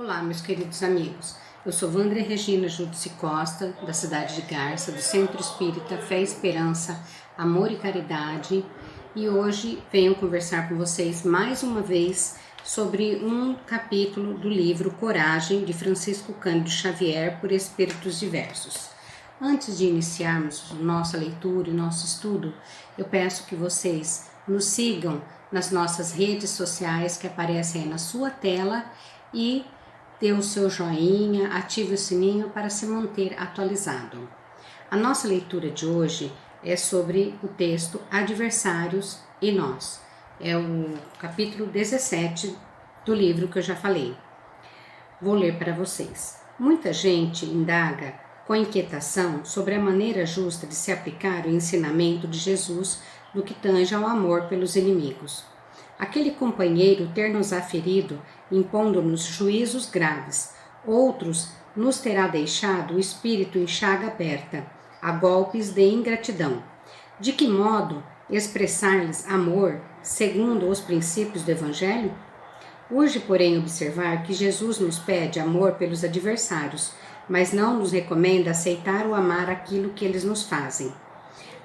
Olá, meus queridos amigos. Eu sou Wandria Regina Judice Costa, da cidade de Garça, do Centro Espírita Fé e Esperança, Amor e Caridade, e hoje venho conversar com vocês mais uma vez sobre um capítulo do livro Coragem, de Francisco Cândido Xavier, por Espíritos Diversos. Antes de iniciarmos nossa leitura e nosso estudo, eu peço que vocês nos sigam nas nossas redes sociais que aparecem aí na sua tela e dê o seu joinha, ative o sininho para se manter atualizado. A nossa leitura de hoje é sobre o texto Adversários e Nós. É o capítulo 17 do livro que eu já falei. Vou ler para vocês. Muita gente indaga com inquietação sobre a maneira justa de se aplicar o ensinamento de Jesus no que tange ao amor pelos inimigos. Aquele companheiro ter-nos aferido, impondo-nos juízos graves. Outros nos terá deixado o espírito em chaga aberta, a golpes de ingratidão. De que modo expressar-lhes amor, segundo os princípios do Evangelho? Urge, porém, observar que Jesus nos pede amor pelos adversários, mas não nos recomenda aceitar ou amar aquilo que eles nos fazem.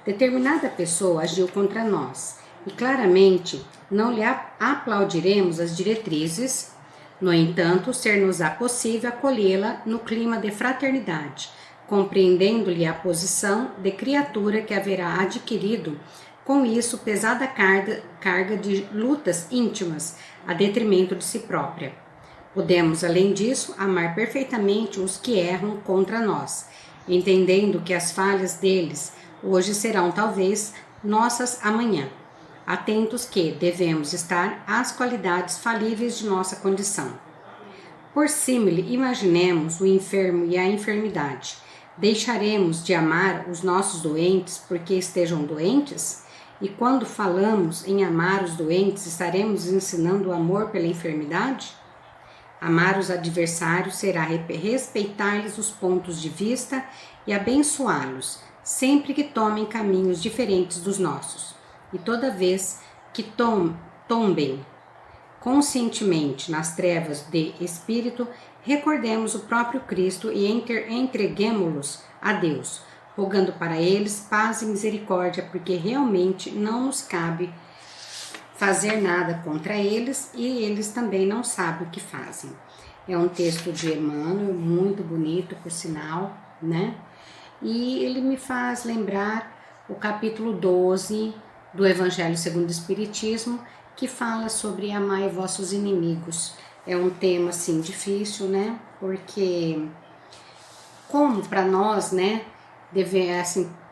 Determinada pessoa agiu contra nós, e claramente não lhe aplaudiremos as diretrizes. No entanto, ser-nos-á possível acolhê-la no clima de fraternidade, compreendendo-lhe a posição de criatura que haverá adquirido com isso pesada carga de lutas íntimas a detrimento de si própria. Podemos, além disso, amar perfeitamente os que erram contra nós, entendendo que as falhas deles hoje serão talvez nossas amanhã. Atentos que devemos estar às qualidades falíveis de nossa condição. Por símile, imaginemos o enfermo e a enfermidade. Deixaremos de amar os nossos doentes porque estejam doentes? E quando falamos em amar os doentes, estaremos ensinando o amor pela enfermidade? Amar os adversários será respeitar-lhes os pontos de vista e abençoá-los, sempre que tomem caminhos diferentes dos nossos. E toda vez que tombem conscientemente nas trevas de espírito, recordemos o próprio Cristo e entreguemo-los a Deus, rogando para eles paz e misericórdia, porque realmente não nos cabe fazer nada contra eles e eles também não sabem o que fazem. É um texto de Emmanuel, muito bonito, por sinal, né? E ele me faz lembrar o capítulo 12 do Evangelho segundo o Espiritismo, que fala sobre amai vossos inimigos. É um tema, assim, difícil, né? Porque como para nós, né,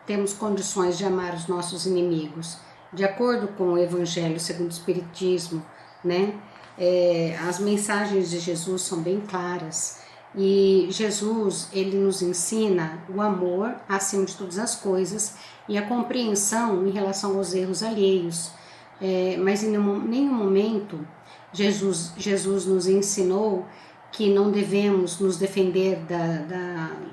temos condições de amar os nossos inimigos? De acordo com o Evangelho segundo o Espiritismo, né, as mensagens de Jesus são bem claras. E Jesus, ele nos ensina o amor acima de todas as coisas e a compreensão em relação aos erros alheios. Mas em nenhum momento Jesus nos ensinou que não devemos nos defender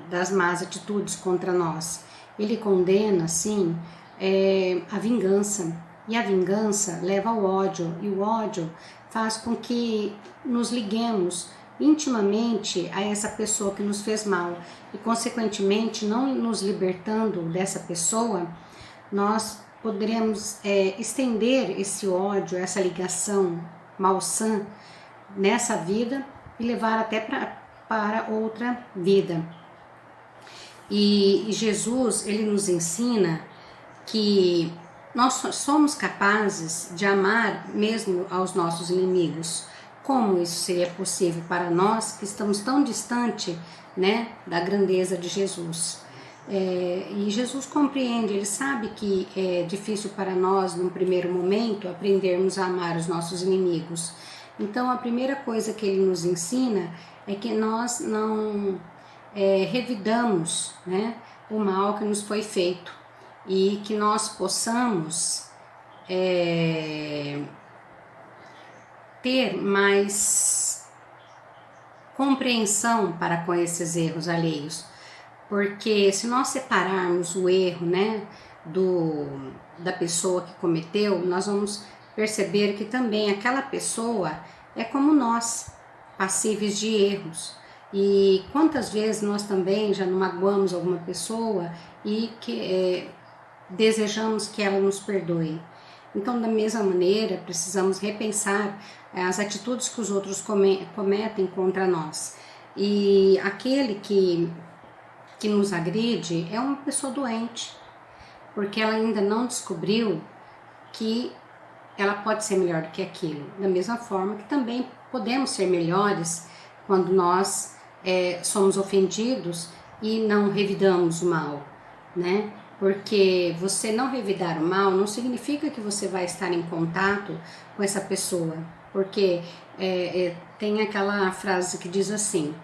das más atitudes contra nós. Ele condena, sim, a vingança. E a vingança leva ao ódio, e o ódio faz com que nos liguemos intimamente a essa pessoa que nos fez mal e, consequentemente, não nos libertando dessa pessoa, nós poderemos estender esse ódio, essa ligação malsã nessa vida e levar até para outra vida. E Jesus, ele nos ensina que nós somos capazes de amar mesmo aos nossos inimigos. Como isso seria possível para nós que estamos tão distante, né, da grandeza de Jesus? E Jesus compreende, ele sabe que é difícil para nós, num primeiro momento, aprendermos a amar os nossos inimigos. Então, a primeira coisa que ele nos ensina é que nós não revidamos, né, o mal que nos foi feito e que nós possamos ter mais compreensão para com esses erros alheios, porque se nós separarmos o erro, né, da pessoa que cometeu, nós vamos perceber que também aquela pessoa é como nós, passíveis de erros. E quantas vezes nós também já não magoamos alguma pessoa e que desejamos que ela nos perdoe. Então, da mesma maneira, precisamos repensar as atitudes que os outros cometem contra nós. E aquele que nos agride é uma pessoa doente, porque ela ainda não descobriu que ela pode ser melhor do que aquilo. Da mesma forma que também podemos ser melhores quando nós somos ofendidos e não revidamos o mal, né? Porque você não revidar o mal não significa que você vai estar em contato com essa pessoa, porque tem aquela frase que diz assim,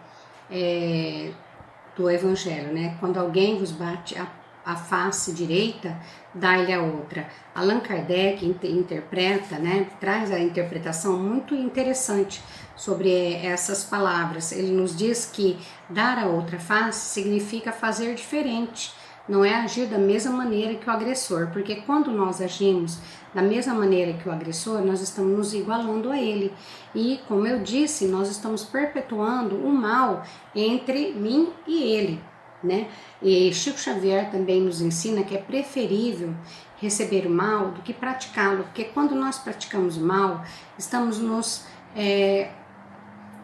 do Evangelho, né? Quando alguém vos bate a face direita, dá-lhe a outra. Allan Kardec interpreta, né? Traz a interpretação muito interessante sobre essas palavras. Ele nos diz que dar a outra face significa fazer diferente, não é agir da mesma maneira que o agressor, porque quando nós agimos da mesma maneira que o agressor, nós estamos nos igualando a ele. E, como eu disse, nós estamos perpetuando o mal entre mim e ele, né? E Chico Xavier também nos ensina que é preferível receber o mal do que praticá-lo, porque quando nós praticamos o mal, estamos nos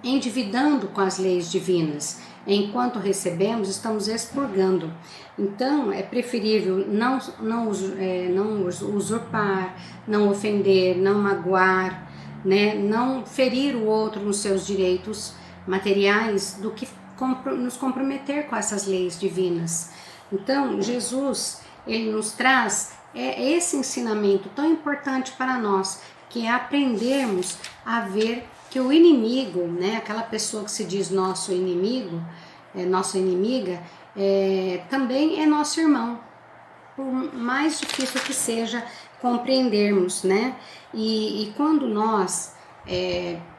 endividando com as leis divinas. Enquanto recebemos, estamos expurgando. Então, é preferível não usurpar, não ofender, não magoar, né? Não ferir o outro nos seus direitos materiais, do que nos comprometer com essas leis divinas. Então, Jesus, ele nos traz esse ensinamento tão importante para nós, que é aprendermos a ver que o inimigo, né, aquela pessoa que se diz nosso inimigo, nossa inimiga, também é nosso irmão, por mais difícil que seja compreendermos, né? E quando nós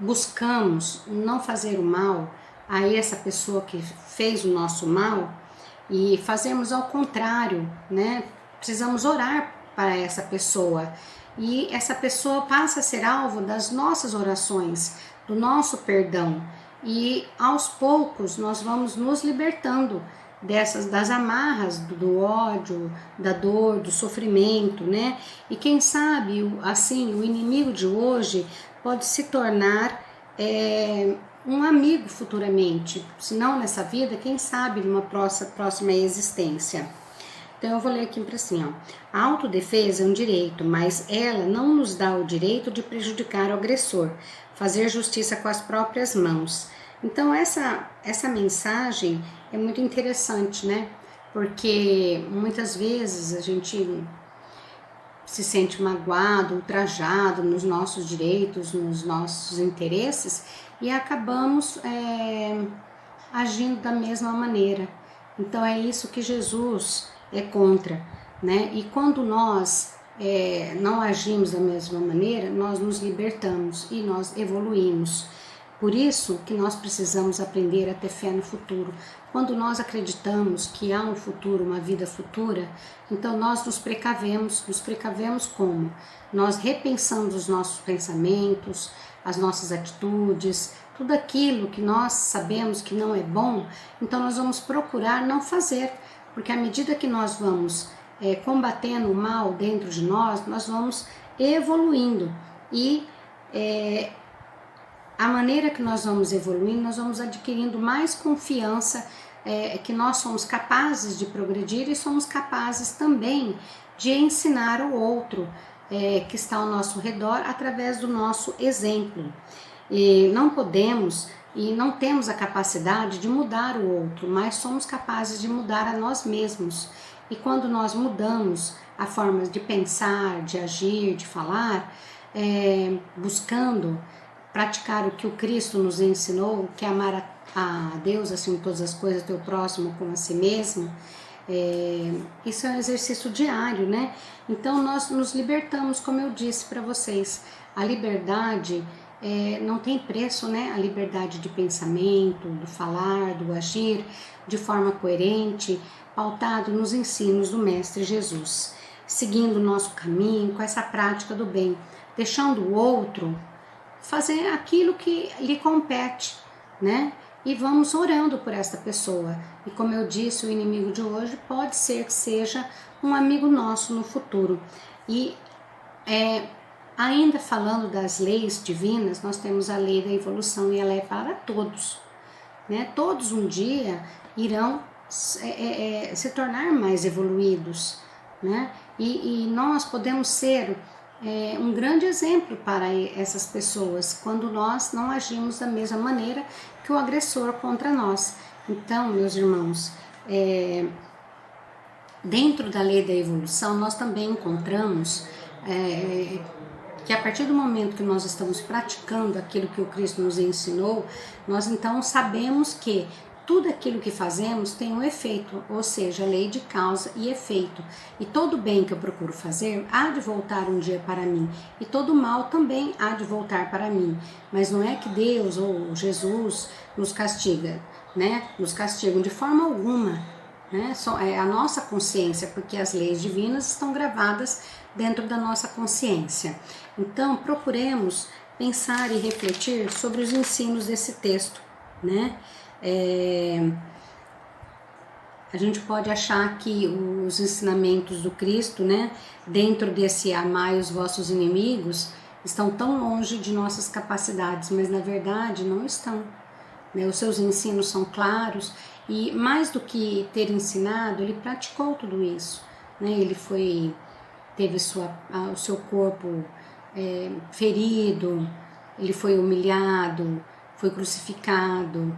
buscamos não fazer o mal a essa pessoa que fez o nosso mal, e fazemos ao contrário, né? Precisamos orar para essa pessoa, e essa pessoa passa a ser alvo das nossas orações, do nosso perdão, e aos poucos nós vamos nos libertando das amarras do ódio, da dor, do sofrimento, né? E quem sabe, assim, o inimigo de hoje pode se tornar um amigo futuramente, se não nessa vida, quem sabe numa próxima existência. Então eu vou ler aqui para assim, ó. A autodefesa é um direito, mas ela não nos dá o direito de prejudicar o agressor, fazer justiça com as próprias mãos. Então essa mensagem é muito interessante, né? Porque muitas vezes a gente se sente magoado, ultrajado nos nossos direitos, nos nossos interesses, e acabamos agindo da mesma maneira. Então é isso que Jesus é contra, né? E quando nós não agimos da mesma maneira, nós nos libertamos e nós evoluímos. Por isso que nós precisamos aprender a ter fé no futuro. Quando nós acreditamos que há um futuro, uma vida futura, então nós nos precavemos como? Nós repensando os nossos pensamentos, as nossas atitudes, tudo aquilo que nós sabemos que não é bom, então nós vamos procurar não fazer, porque à medida que nós vamos combatendo o mal dentro de nós, nós vamos evoluindo e a maneira que nós vamos evoluindo, nós vamos adquirindo mais confiança que nós somos capazes de progredir e somos capazes também de ensinar o outro que está ao nosso redor através do nosso exemplo. E não podemos e não temos a capacidade de mudar o outro, mas somos capazes de mudar a nós mesmos. E quando nós mudamos a forma de pensar, de agir, de falar, buscando praticar o que o Cristo nos ensinou, que é amar a Deus acima de todas as coisas, teu próximo como a si mesmo, isso é um exercício diário, né? Então nós nos libertamos, como eu disse para vocês. A liberdade não tem preço, né? A liberdade de pensamento, do falar, do agir de forma coerente, pautado nos ensinos do Mestre Jesus, seguindo o nosso caminho com essa prática do bem, deixando o outro fazer aquilo que lhe compete, né? E vamos orando por esta pessoa. E como eu disse, o inimigo de hoje pode ser que seja um amigo nosso no futuro. E ainda falando das leis divinas, nós temos a lei da evolução e ela é para todos, né? Todos um dia irão se tornar mais evoluídos, né? E nós podemos ser um grande exemplo para essas pessoas quando nós não agimos da mesma maneira que o agressor contra nós. Então, meus irmãos, dentro da lei da evolução, nós também encontramos que a partir do momento que nós estamos praticando aquilo que o Cristo nos ensinou, nós então sabemos que tudo aquilo que fazemos tem um efeito, ou seja, lei de causa e efeito. E todo bem que eu procuro fazer há de voltar um dia para mim, e todo mal também há de voltar para mim. Mas não é que Deus ou Jesus nos castiga, né? Nos castigam de forma alguma, né? É a nossa consciência, porque as leis divinas estão gravadas dentro da nossa consciência. Então, procuremos pensar e refletir sobre os ensinos desse texto, né? A gente pode achar que os ensinamentos do Cristo, né, dentro desse amai os vossos inimigos, estão tão longe de nossas capacidades, mas na verdade não estão, né? Os seus ensinos são claros e mais do que ter ensinado, ele praticou tudo isso, né? Ele teve o seu corpo ferido, ele foi humilhado, foi crucificado,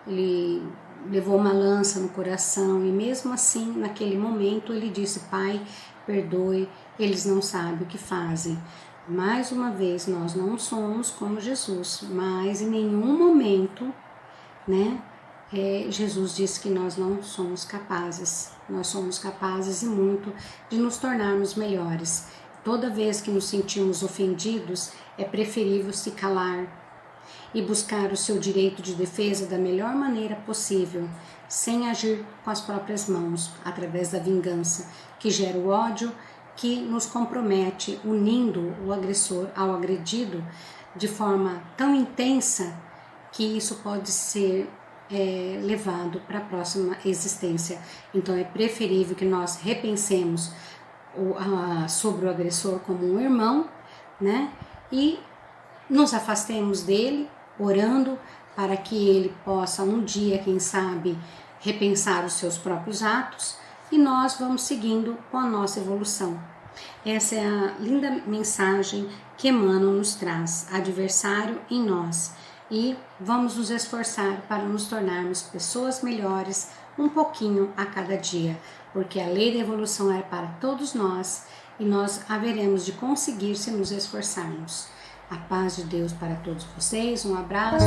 ele levou uma lança no coração e mesmo assim, naquele momento, ele disse: Pai, perdoe, eles não sabem o que fazem. Mais uma vez, nós não somos como Jesus, mas em nenhum momento, né, Jesus disse que nós não somos capazes. Nós somos capazes e muito de nos tornarmos melhores. Toda vez que nos sentimos ofendidos, é preferível se calar e buscar o seu direito de defesa da melhor maneira possível, sem agir com as próprias mãos, através da vingança, que gera o ódio, que nos compromete, unindo o agressor ao agredido de forma tão intensa que isso pode ser levado para a próxima existência. Então é preferível que nós repensemos sobre o agressor como um irmão, né? E nos afastemos dele, orando para que ele possa um dia, quem sabe, repensar os seus próprios atos, e nós vamos seguindo com a nossa evolução. Essa é a linda mensagem que Emmanuel nos traz, adversário em nós, e vamos nos esforçar para nos tornarmos pessoas melhores um pouquinho a cada dia, porque a lei da evolução é para todos nós e nós haveremos de conseguir se nos esforçarmos. A paz de Deus para todos vocês, um abraço.